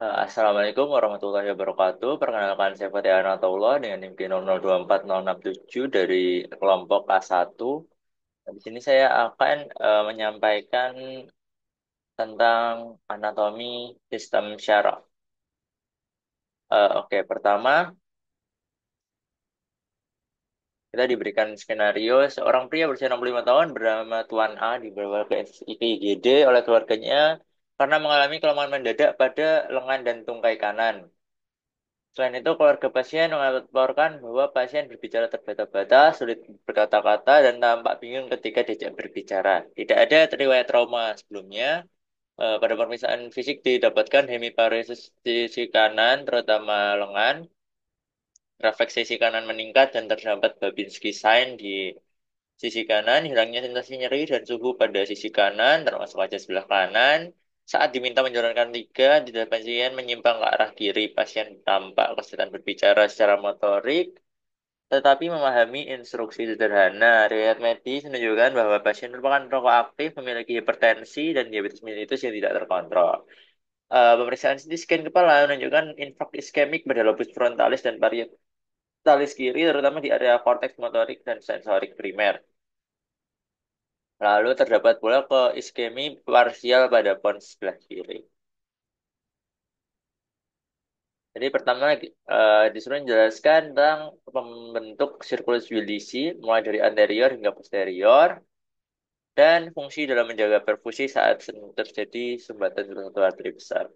Assalamualaikum warahmatullahi wabarakatuh. Perkenalkan saya Fatih Anatollah dengan NIM 0024067 dari kelompok K1. Di sini saya akan menyampaikan tentang anatomi sistem syaraf. Oke, pertama kita diberikan skenario seorang pria berusia 65 tahun bernama Tuan A dibawa ke IGD oleh keluarganya karena mengalami kelemahan mendadak pada lengan dan tungkai kanan. Selain itu, keluarga pasien melaporkan bahwa pasien berbicara terbata-bata, sulit berkata-kata, dan tampak bingung ketika diajak berbicara. Tidak ada riwayat trauma sebelumnya. Pada pemeriksaan fisik didapatkan hemiparesis sisi kanan, terutama lengan. Refleks sisi kanan meningkat dan terdapat Babinski sign di sisi kanan, hilangnya sensasi nyeri dan suhu pada sisi kanan, termasuk wajah sebelah kanan. Saat diminta menjalankan tiga, tidak pasien menyimpang ke arah kiri. Pasien tampak kesulitan berbicara secara motorik, tetapi memahami instruksi sederhana. Riwayat medis menunjukkan bahwa pasien merupakan perokok aktif, memiliki hipertensi, dan diabetes mellitus yang tidak terkontrol. Pemeriksaan CT scan kepala menunjukkan infark iskemik pada lobus frontalis dan parietalis kiri, terutama di area korteks motorik dan sensorik primer. Lalu terdapat pula iskemi parsial pada pons sebelah kiri. Jadi pertama disuruh menjelaskan tentang pembentuk sirkulus Willisi mulai dari anterior hingga posterior dan fungsi dalam menjaga perfusi saat terjadi sumbatan salah satu arteri besar.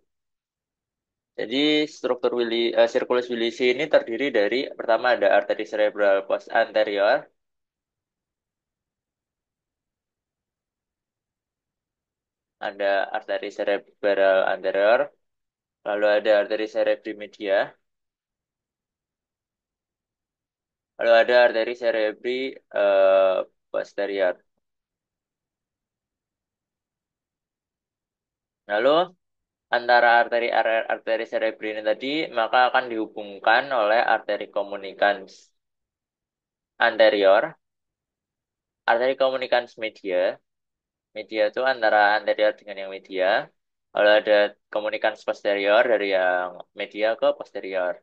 Jadi struktur sirkulus Willisi ini terdiri dari pertama ada arteri cerebral post anterior, ada arteri cerebral anterior, lalu ada arteri cerebri media, lalu ada arteri cerebri posterior. Lalu antara arteri cerebri ini tadi maka akan dihubungkan oleh arteri komunikans anterior, arteri komunikans media. Media itu antara anterior dengan yang media. Lalu ada komunikans posterior dari yang media ke posterior.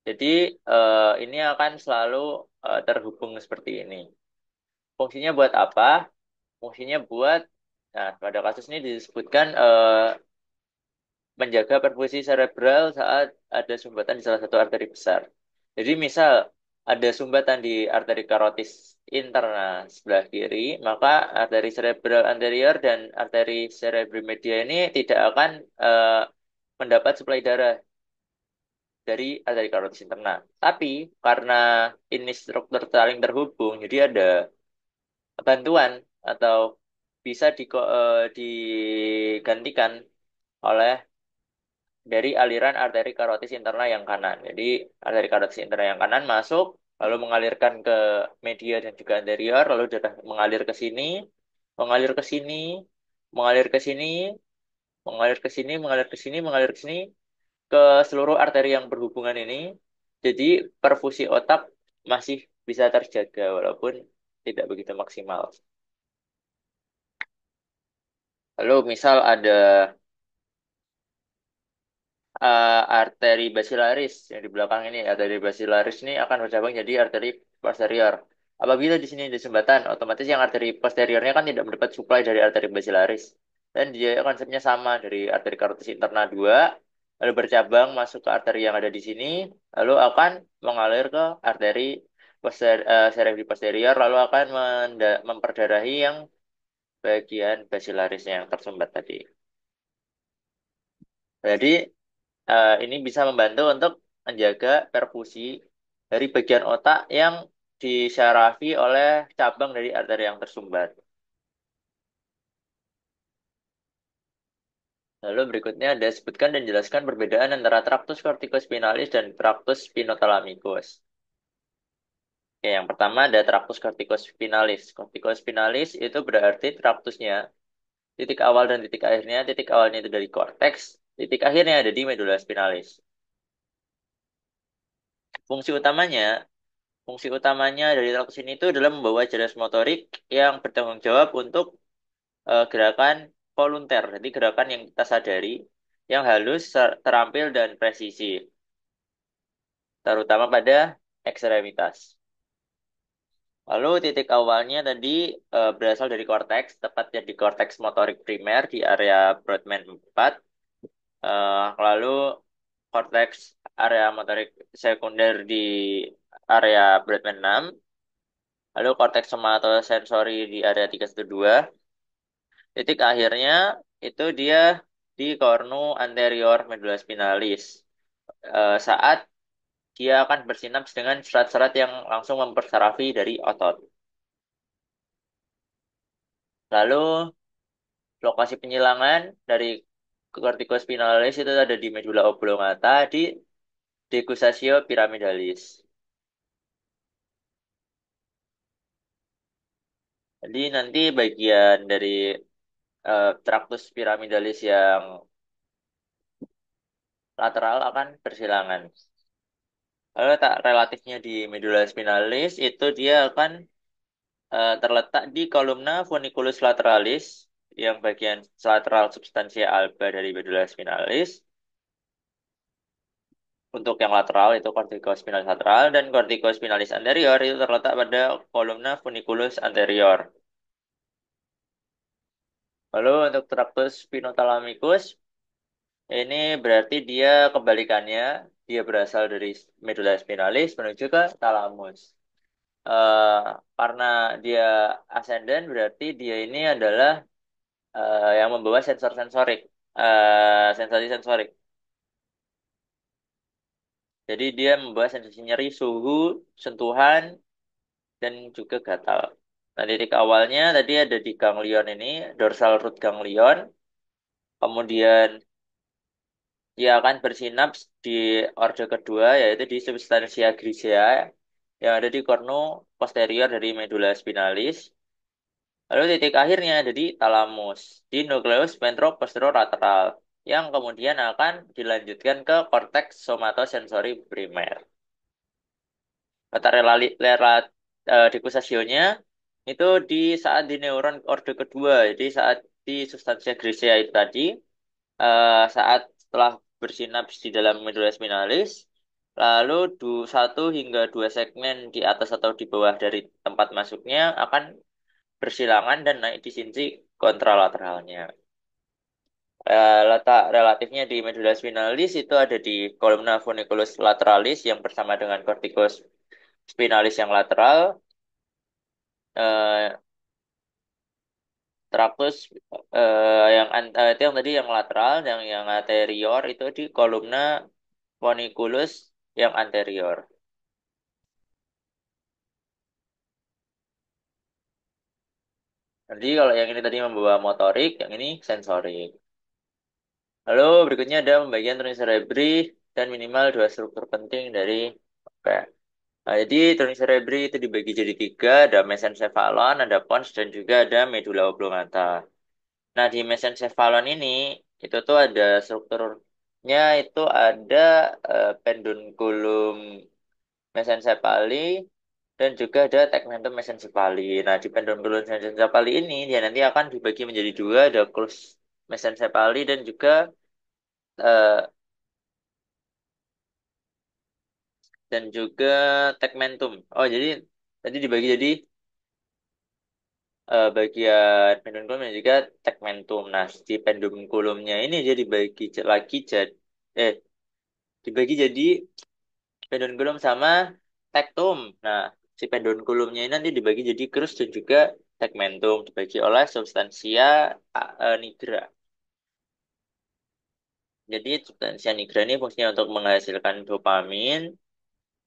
Jadi ini akan selalu terhubung seperti ini. Fungsinya buat apa? Fungsinya buat, nah pada kasus ini disebutkan menjaga perfusi cerebral saat ada sumbatan di salah satu arteri besar. Jadi misal ada sumbatan di arteri karotis interna sebelah kiri, maka arteri cerebral anterior dan arteri cerebri media ini tidak akan mendapat suplai darah dari arteri karotis interna. Tapi karena ini struktur saling terhubung, jadi ada bantuan atau bisa digantikan oleh dari aliran arteri karotis interna yang kanan. Jadi arteri karotis interna yang kanan masuk, lalu mengalirkan ke media dan juga anterior, lalu darah mengalir ke sini, mengalir ke sini, mengalir ke sini, mengalir ke sini, mengalir ke sini, mengalir ke sini, ke seluruh arteri yang berhubungan ini. Jadi perfusi otak masih bisa terjaga walaupun tidak begitu maksimal. Lalu misal ada arteri basilaris yang di belakang ini, arteri basilaris ini akan bercabang jadi arteri posterior. Apabila di sini ada sumbatan, otomatis yang arteri posteriornya kan tidak mendapat suplai dari arteri basilaris. Dan dia konsepnya sama dari arteri karotis interna 2, lalu bercabang masuk ke arteri yang ada di sini, lalu akan mengalir ke arteri cerebri posterior, lalu akan memperdarahi yang bagian basilarisnya yang tersumbat tadi. Jadi ini bisa membantu untuk menjaga perfusi dari bagian otak yang disyarafi oleh cabang dari arteri yang tersumbat. Lalu berikutnya ada sebutkan dan jelaskan perbedaan antara traktus corticospinalis dan traktus spinothalamikus. Oke, yang pertama ada traktus corticospinalis. Corticospinalis itu berarti traktusnya titik awal dan titik akhirnya. Titik awalnya itu dari korteks, titik akhirnya ada di medula spinalis. Fungsi utamanya Fungsi utamanya dari traktus ini itu adalah membawa jenis motorik yang bertanggung jawab untuk gerakan volunter, jadi gerakan yang kita sadari, yang halus, terampil, dan presisi, terutama pada ekstremitas. Lalu titik awalnya tadi berasal dari korteks, tepatnya di korteks motorik primer di area Brodmann 4. Lalu korteks area motorik sekunder di area Brodmann 6. Lalu korteks somatosensori di area 312. Titik akhirnya itu dia di cornu anterior medulla spinalis. Saat dia akan bersinaps dengan serat-serat yang langsung mempersarafi dari otot. Lalu lokasi penyilangan dari corticospinalis itu ada di medulla oblongata di decussatio pyramidalis. Jadi nanti bagian dari tractus pyramidalis yang lateral akan bersilangan. Lalu tak relatifnya di medulla spinalis itu dia akan terletak di kolumna funiculus lateralis yang bagian lateral substansia alba dari medulla spinalis. Untuk yang lateral itu corticospinalis lateral dan corticospinalis anterior itu terletak pada kolumna funiculus anterior. Lalu untuk tractus spinothalamicus ini berarti dia kebalikannya, dia berasal dari medulla spinalis menuju ke thalamus. Eh, karena dia ascendant berarti dia ini adalah yang membawa sensor sensorik, sensasi sensorik. Jadi dia membawa sensasi nyeri, suhu, sentuhan, dan juga gatal. Nah, titik awalnya tadi ada di ganglion ini, dorsal root ganglion. Kemudian dia akan bersinaps di orde kedua, yaitu di substantia grisea yang ada di kornu posterior dari medulla spinalis. Lalu titik akhirnya ada di talamus, di nucleus ventroposterolateral, yang kemudian akan dilanjutkan ke korteks somatosensori primer. Letak dikusasionya itu di saat di neuron orde kedua, jadi saat di substansia grisea itu tadi, saat setelah bersinaps di dalam medulla spinalis, lalu 1 hingga 2 segmen di atas atau di bawah dari tempat masuknya akan bersilangan dan naik di sisi kontralateralnya. Letak relatifnya di medulla spinalis itu ada di kolumna funiculus lateralis yang bersama dengan corticus spinalis yang lateral. eh, Tractus itu yang tadi yang lateral, yang anterior itu di kolumna funiculus yang anterior. Jadi kalau yang ini tadi membawa motorik, yang ini sensorik. Lalu berikutnya ada pembagian tuning cerebri dan minimal 2 struktur penting dari oke. Nah, jadi tuning cerebri itu dibagi jadi 3, ada mesencephalon, ada pons, dan juga ada medulla oblongata. Nah, di mesencephalon ini itu tuh ada strukturnya itu ada pedunculum mesencepali dan juga ada tegmentum mesencepali. Nah, di pedunculum mesencepali ini dia nanti akan dibagi menjadi 2, ada clus mesencepali eh, dan juga tegmentum. Oh, jadi tadi dibagi jadi bagian pedunculum dan juga tegmentum. Nah, di pedunculumnya ini dia dibagi lagi jadi eh dibagi jadi pedunculum sama tektum. Nah, si pedunculumnya ini nanti dibagi jadi crus dan juga tegmentum dibagi oleh substansia nigra. Jadi substansia nigra ini fungsinya untuk menghasilkan dopamin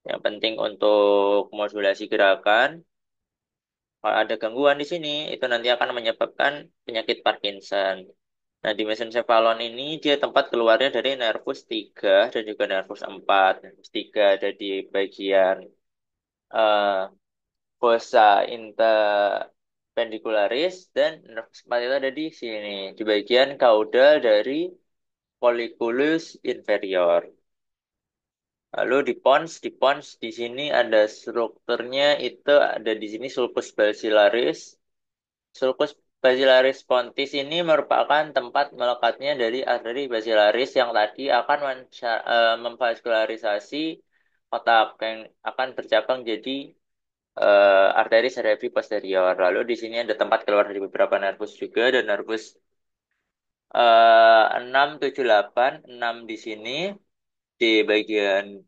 yang penting untuk modulasi gerakan. Kalau ada gangguan di sini, itu nanti akan menyebabkan penyakit Parkinson. Nah, di mesencephalon ini dia tempat keluarnya dari nervus 3 dan juga nervus 4. Nervus 3 ada di bagian eh, fossa interpendicularis dan nervus 4 itu ada di sini, di bagian kaudal dari colliculus inferior. Lalu di pons di sini ada strukturnya itu ada di sini sulcus bacillaris. Basilaris pontis ini merupakan tempat melekatnya dari arteri basilaris yang tadi akan memvaskularisasi otak yang akan bercabang jadi arteri cerebri posterior. Lalu di sini ada tempat keluar dari beberapa nervus juga dan nervus 6, 7, 8, 6 di sini di bagian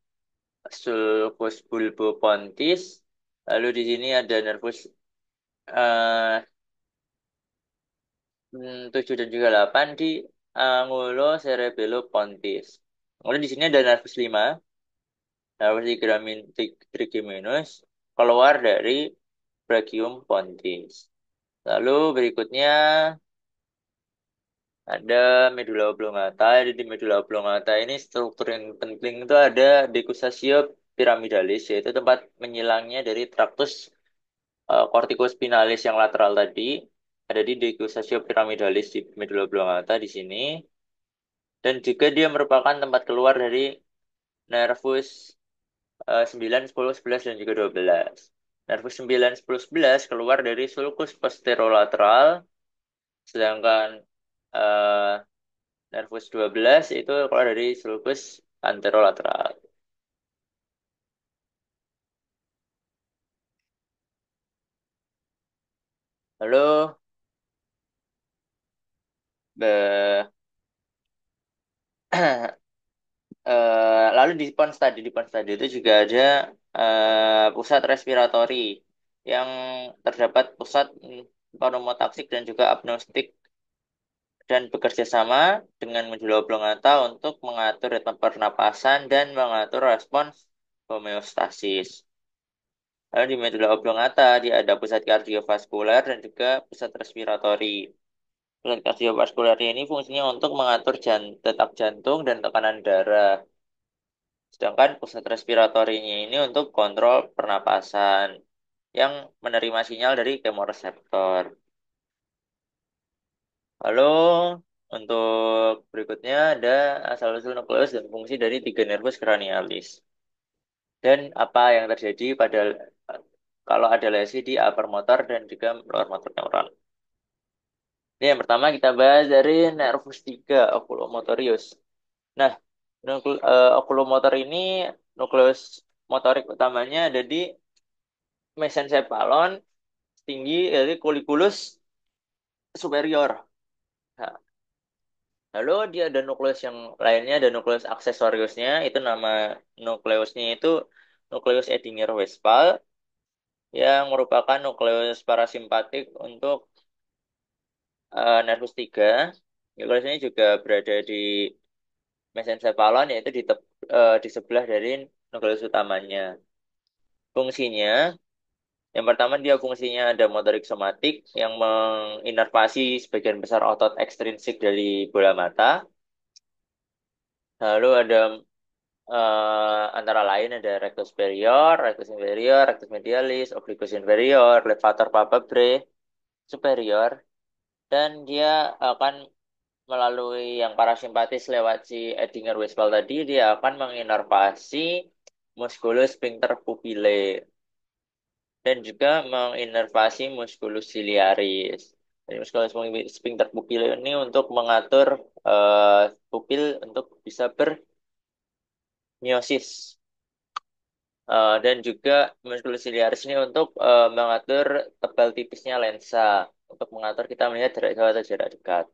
sulcus bulbopontis. Lalu di sini ada nervus 7 dan juga 8 di angulocerebellopontis. Kemudian di sini ada nervus 5, nervus trigeminus keluar dari brachium pontis. Lalu berikutnya ada medulla oblongata. Jadi di medulla oblongata ini struktur yang penting itu ada decussatio pyramidalis, yaitu tempat menyilangnya dari traktus corticospinalis yang lateral tadi. Ada di decussatio pyramidalis di medulla oblongata di sini. Dan juga dia merupakan tempat keluar dari nervus 9, 10, 11, dan juga 12. Nervus 9, 10, 11 keluar dari sulcus posterolateral, sedangkan eh, nervus 12 itu keluar dari sulcus anterolateral. Lalu, be- lalu di pons tadi itu juga ada pusat respiratori yang terdapat pusat pneumotaksik dan juga apneustik dan bekerja sama dengan medulla oblongata untuk mengatur ritme pernapasan dan mengatur respons homeostasis. Lalu di medulla oblongata dia ada pusat kardiovaskuler dan juga pusat respiratori. Pusat kardiovaskuler ini fungsinya untuk mengatur detak jantung dan tekanan darah. Sedangkan pusat respiratorinya ini untuk kontrol pernapasan yang menerima sinyal dari kemoreseptor. Lalu untuk berikutnya ada asal-usul nukleus dan fungsi dari tiga nervus cranialis. Dan apa yang terjadi pada kalau ada lesi di upper motor dan juga lower motor neuron. Ini yang pertama kita bahas dari nervus 3 oculomotorius. Nah, oculomotor ini nukleus motorik utamanya ada di mesencephalon tinggi dari colliculus superior. Nah, lalu dia ada nukleus yang lainnya, ada nukleus aksesoriusnya, itu nama nukleusnya itu nukleus Edinger-Westphal yang merupakan nukleus parasimpatik untuk nervus 3. Nukleus ini juga berada di mesencephalon, yaitu di sebelah dari nukleus utamanya. Fungsinya, yang pertama dia fungsinya ada motorik somatik yang menginervasi sebagian besar otot ekstrinsik dari bola mata. Lalu ada antara lain ada rectus superior, rectus inferior, rectus medialis, obliquus inferior, levator palpebrae superior, dan dia akan melalui yang parasimpatis lewat si Edinger-Westphal tadi, dia akan menginervasi musculus sphincter pupillae dan juga menginervasi musculus ciliaris. Jadi musculus sphincter pupillae ini untuk mengatur pupil untuk bisa bermiosis. Dan juga musculus ciliaris ini untuk mengatur tebal tipisnya lensa untuk mengatur kita melihat jarak jauh atau jarak dekat.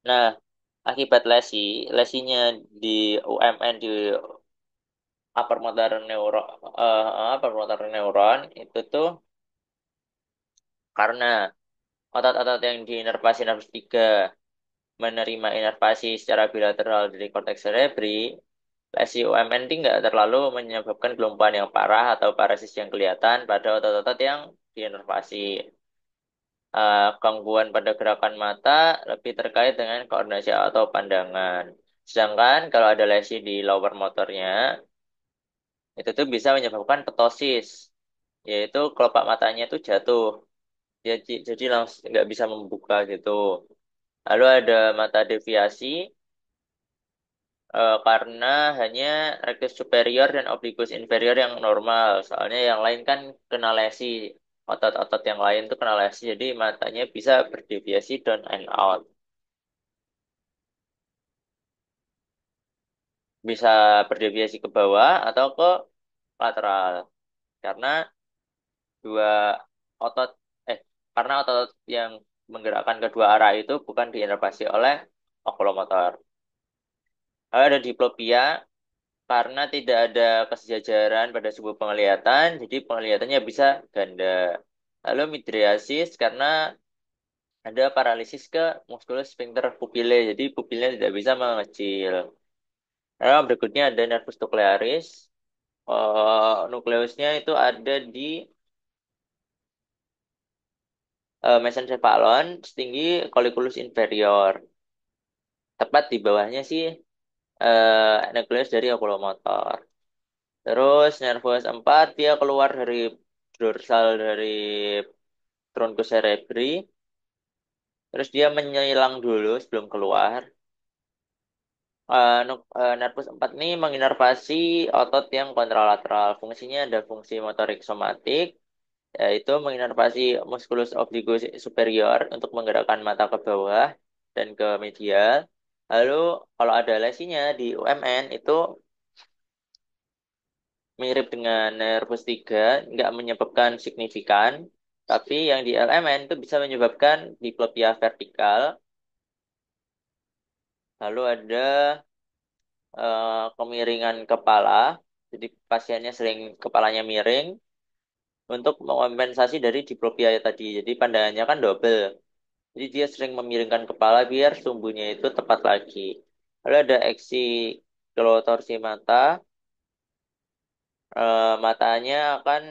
Nah, akibat lesinya di UMN di upper motor neuron itu tuh karena otot-otot yang diinervasi nervus 3 menerima inervasi secara bilateral dari korteks cerebri, lesi UMN ini nggak terlalu menyebabkan kelumpuhan yang parah atau paresis yang kelihatan pada otot-otot yang diinervasi. Gangguan pada gerakan mata lebih terkait dengan koordinasi atau pandangan. Sedangkan kalau ada lesi di lower motornya, itu tuh bisa menyebabkan ptosis, yaitu kelopak matanya itu jatuh. Jadi langsung nggak bisa membuka gitu. Lalu ada mata deviasi karena hanya rectus superior dan obliquus inferior yang normal. Soalnya yang lain kan kena lesi. otot-otot yang lain tuh kena lesi, jadi matanya bisa berdeviasi down and out. Bisa berdeviasi ke bawah atau ke lateral. Karena dua otot, eh, karena otot yang menggerakkan kedua arah itu bukan diinervasi oleh okulomotor. Lalu ada diplopia, karena tidak ada kesejajaran pada sebuah penglihatan, jadi penglihatannya bisa ganda. Lalu midriasis karena ada paralisis ke muskulus sphincter pupile, jadi pupilnya tidak bisa mengecil. Lalu berikutnya ada nervus nuclearis. Nukleusnya itu ada di mesencephalon setinggi colliculus inferior. Tepat di bawahnya sih nukleus dari oculomotor. Terus nervus 4 dia keluar dari dorsal dari truncus cerebri. Terus dia menyilang dulu sebelum keluar. Nervus 4 ini menginervasi otot yang kontralateral. Fungsinya ada fungsi motorik somatik, yaitu menginervasi musculus obliquus superior untuk menggerakkan mata ke bawah dan ke medial. Lalu kalau ada lesinya di UMN itu mirip dengan nervus 3, nggak menyebabkan signifikan, tapi yang di LMN itu bisa menyebabkan diplopia vertikal. Lalu ada kemiringan kepala, jadi pasiennya sering kepalanya miring untuk mengompensasi dari diplopia tadi. Jadi pandangannya kan double. Jadi dia sering memiringkan kepala biar sumbunya itu tepat lagi. Lalu ada eksiklotorsi mata. Matanya akan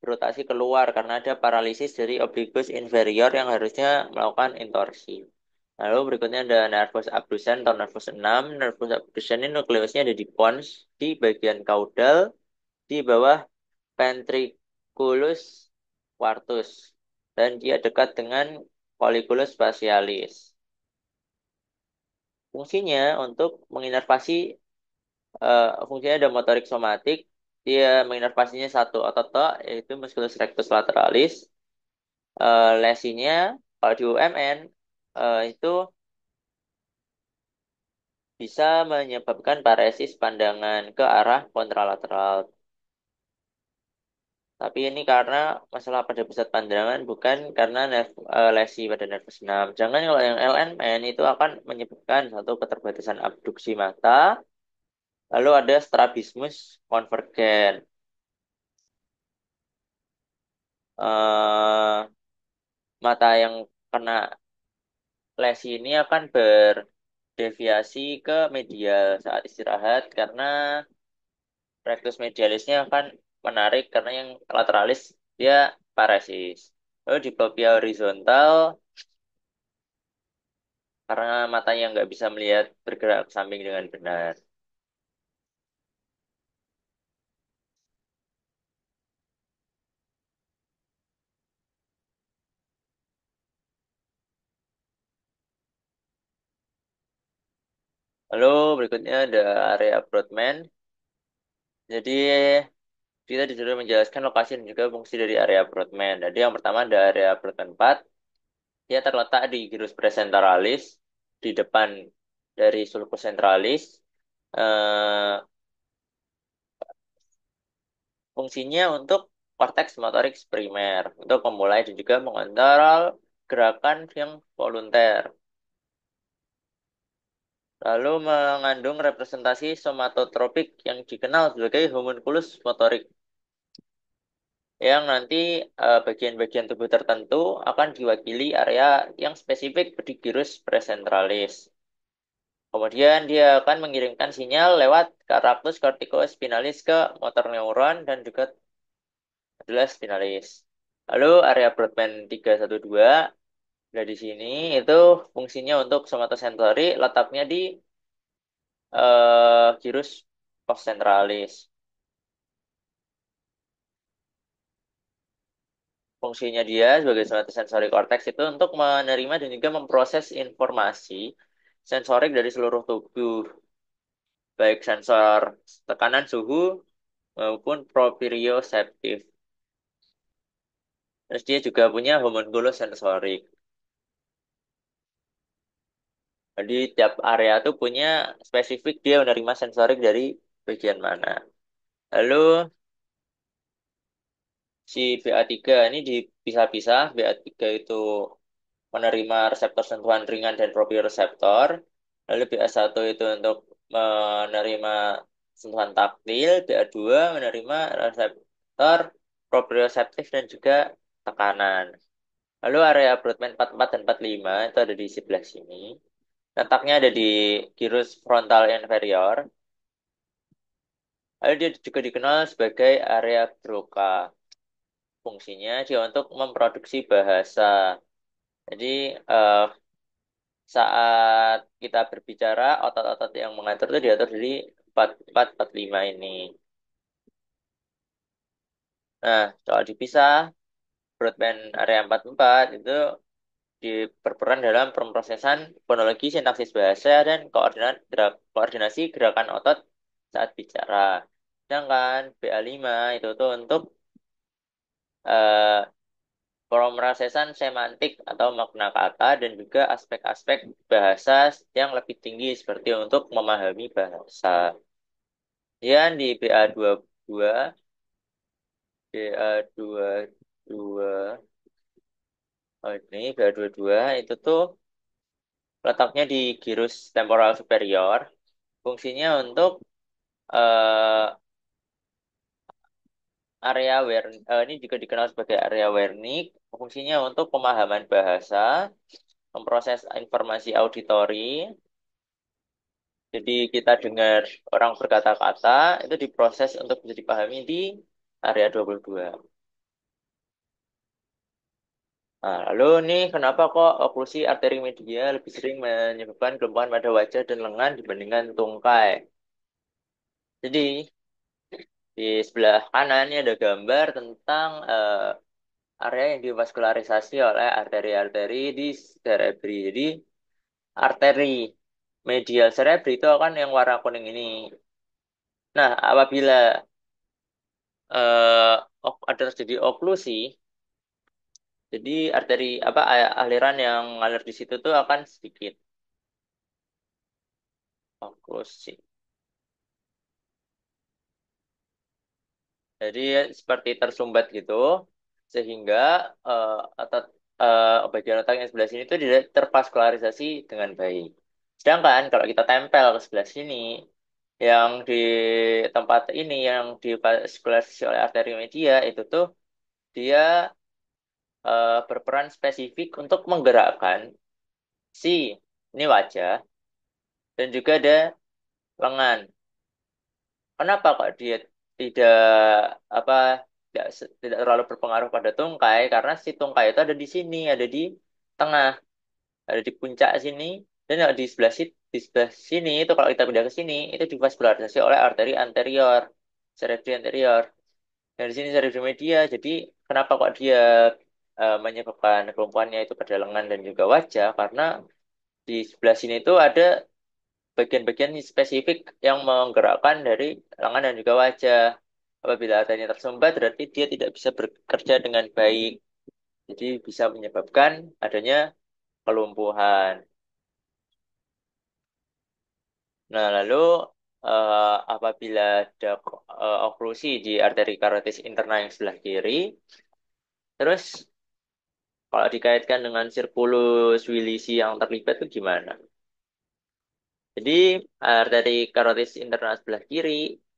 berotasi keluar karena ada paralisis dari obliquus inferior yang harusnya melakukan intorsi. Lalu berikutnya ada nervus abducens atau nervus 6. Nervus abducens ini nukleusnya ada di pons, di bagian caudal, di bawah ventriculus quartus. Dan dia dekat dengan colliculus facialis. Fungsinya untuk menginervasi, fungsinya ada motorik somatik. Dia menginervasinya satu otot tok, yaitu musculus rectus lateralis. Lesinya kalau di UMN itu bisa menyebabkan paresis pandangan ke arah kontralateral. Tapi ini karena masalah pada pusat pandangan, bukan karena lesi pada nervus 6. Jangan kalau yang LNN itu akan menyebabkan satu keterbatasan abduksi mata, lalu ada strabismus konvergen. Eh, Mata yang kena lesi ini akan berdeviasi ke medial saat istirahat karena rectus medialisnya akan menarik karena yang lateralis dia paresis. Lalu diplopia horizontal karena matanya nggak bisa melihat bergerak ke samping dengan benar. Lalu berikutnya ada area Brodmann. Jadi kita disuruh menjelaskan lokasi dan juga fungsi dari area Brodmann. Jadi yang pertama ada area Brodmann 4. Dia terletak di gyrus presenteralis, di depan dari sulcus centralis. Eh, Fungsinya untuk korteks motorik primer, untuk memulai dan juga mengontrol gerakan yang volunter. Lalu mengandung representasi somatotropik yang dikenal sebagai homunculus motorik, yang nanti bagian-bagian tubuh tertentu akan diwakili area yang spesifik di gyrus presenteralis. Kemudian dia akan mengirimkan sinyal lewat caractus corticospinalis ke motor neuron dan juga adalah spinalis. Lalu area Brodmann 312, nah di sini itu fungsinya untuk somatosensori, letaknya di gyrus postcentralis. Fungsinya dia sebagai somatosensori cortex itu untuk menerima dan juga memproses informasi sensorik dari seluruh tubuh, baik sensor tekanan suhu maupun proprioceptif. Terus dia juga punya homunculus sensorik. Jadi tiap area tuh punya spesifik dia menerima sensorik dari bagian mana. Lalu si BA3 ini dipisah-pisah. BA3 itu menerima reseptor sentuhan ringan dan proprioreseptor. Lalu BA1 itu untuk menerima sentuhan taktil. BA2 menerima reseptor proprioseptif dan juga tekanan. Lalu area Brodmann 44 dan 45 itu ada di sebelah sini. Letaknya ada di gyrus frontal inferior. Lalu dia juga dikenal sebagai area Broca. Fungsinya dia untuk memproduksi bahasa. Jadi eh, saat kita berbicara, otot-otot yang mengatur itu diatur dari 4445 ini. Nah, kalau dipisah, Broadband area 44 itu berperan dalam pemrosesan fonologi sintaksis bahasa dan koordinasi gerakan otot saat bicara. Sedangkan BA5 itu tuh untuk eh, pemrosesan semantik atau makna kata dan juga aspek-aspek bahasa yang lebih tinggi seperti untuk memahami bahasa. Kemudian di BA22, BA22, oh ini BA22 itu tuh letaknya di gyrus temporal superior. Fungsinya untuk eh, ini juga dikenal sebagai area Wernicke. Fungsinya untuk pemahaman bahasa, memproses informasi auditori. Jadi kita dengar orang berkata-kata itu diproses untuk bisa dipahami di area 22. Nah, lalu nih kenapa kok oklusi arteri media lebih sering menyebabkan kelumpuhan pada wajah dan lengan dibandingkan tungkai? Jadi di sebelah kanan ini ada gambar tentang area yang divaskularisasi oleh arteri-arteri di cerebri. Jadi arteri medial cerebri itu akan yang warna kuning ini. Nah, apabila eh, ada terjadi oklusi, jadi arteri apa aliran yang ngalir di situ tuh akan sedikit oklusi. Jadi seperti tersumbat gitu, sehingga eh, otot bagian otak yang sebelah sini itu tidak tervaskularisasi dengan baik. Sedangkan kalau kita tempel ke sebelah sini, yang di tempat ini yang divaskularisasi oleh arteri media itu tuh dia berperan spesifik untuk menggerakkan si ini wajah dan juga ada lengan. Kenapa kok dia tidak apa tidak terlalu berpengaruh pada tungkai? Karena si tungkai itu ada di sini, ada di tengah, ada di puncak sini, dan kalau di sebelah sini itu kalau kita pindah ke sini itu divaskularisasi oleh arteri anterior, cerebri anterior. Dan di sini cerebri media. Jadi kenapa kok dia menyebabkan kelumpuhannya itu pada lengan dan juga wajah? Karena di sebelah sini itu ada bagian-bagian spesifik yang menggerakkan dari lengan dan juga wajah. Apabila adanya tersumbat, berarti dia tidak bisa bekerja dengan baik. Jadi bisa menyebabkan adanya kelumpuhan. Nah, lalu apabila ada oklusi di arteri karotis internal yang sebelah kiri, terus kalau dikaitkan dengan sirkulus Willisi yang terlibat itu gimana? Jadi arteri karotis internal sebelah kiri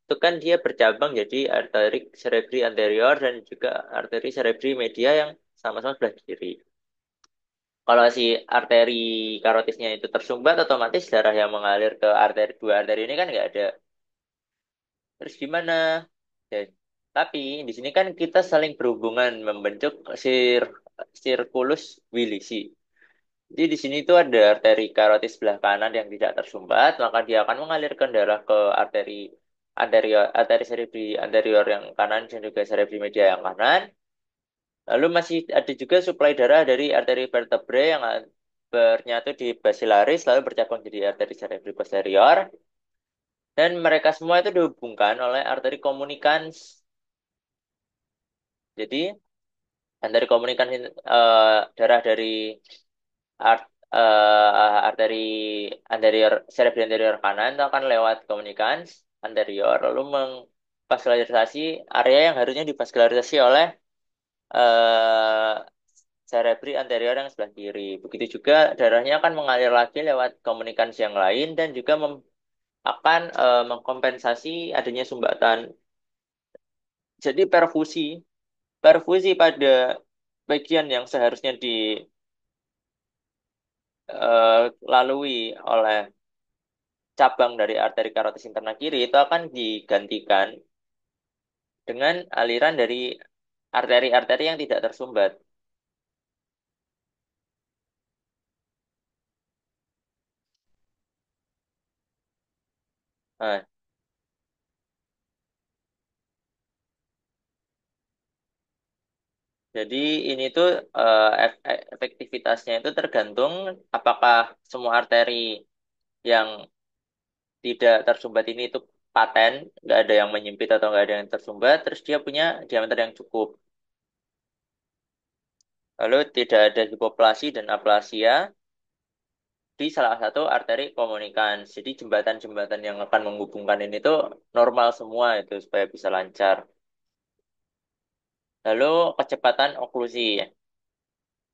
itu kan dia bercabang jadi arteri cerebri anterior dan juga arteri cerebri media yang sama-sama sebelah kiri. Kalau si arteri karotisnya itu tersumbat, otomatis darah yang mengalir ke dua arteri ini kan nggak ada. Terus gimana? Dan, tapi di sini kan kita saling berhubungan membentuk sirkulus Willisi. Jadi di sini tuh ada arteri karotis sebelah kanan yang tidak tersumbat, maka dia akan mengalirkan darah ke arteri cerebri anterior yang kanan dan juga cerebri media yang kanan. Lalu masih ada juga suplai darah dari arteri vertebrae yang bernyatu di basilaris lalu bercabang jadi arteri cerebri posterior. Dan mereka semua itu dihubungkan oleh arteri komunikans. Jadi Dan dari komunikasi darah dari art, arteri anterior cerebri anterior kanan itu akan lewat komunikans anterior lalu mengvaskularisasi area yang harusnya divaskularisasi oleh eh, cerebri anterior yang sebelah kiri. Begitu juga darahnya akan mengalir lagi lewat komunikans yang lain dan juga akan mengkompensasi adanya sumbatan. Jadi perfusi pada bagian yang seharusnya dilalui oleh cabang dari arteri karotis interna kiri itu akan digantikan dengan aliran dari arteri-arteri yang tidak tersumbat. Nah, jadi ini tuh efektivitasnya itu tergantung apakah semua arteri yang tidak tersumbat ini itu paten, nggak ada yang menyempit atau nggak ada yang tersumbat, terus dia punya diameter yang cukup. Lalu tidak ada hipoplasi dan aplasia di salah satu arteri komunikans. Jadi jembatan-jembatan yang akan menghubungkan ini tuh normal semua itu supaya bisa lancar. Lalu kecepatan oklusi.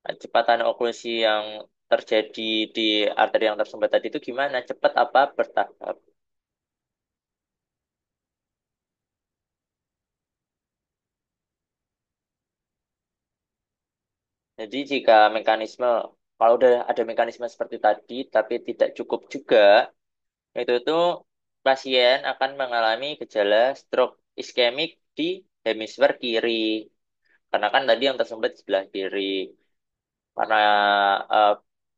Kecepatan oklusi yang terjadi di arteri yang tersumbat tadi itu gimana? Cepat apa bertahap? Jadi jika mekanisme, kalau udah ada mekanisme seperti tadi, tapi tidak cukup juga, itu tuh pasien akan mengalami gejala stroke iskemik di hemisfer kiri. Karena kan tadi yang tersumbat di sebelah kiri. Karena eh,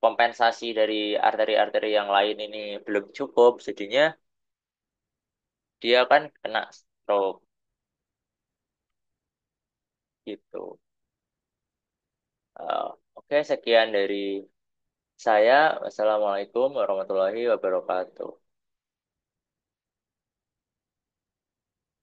kompensasi dari arteri-arteri yang lain ini belum cukup, jadinya dia kan kena stroke gitu. Oke, sekian dari saya. Wassalamualaikum warahmatullahi wabarakatuh.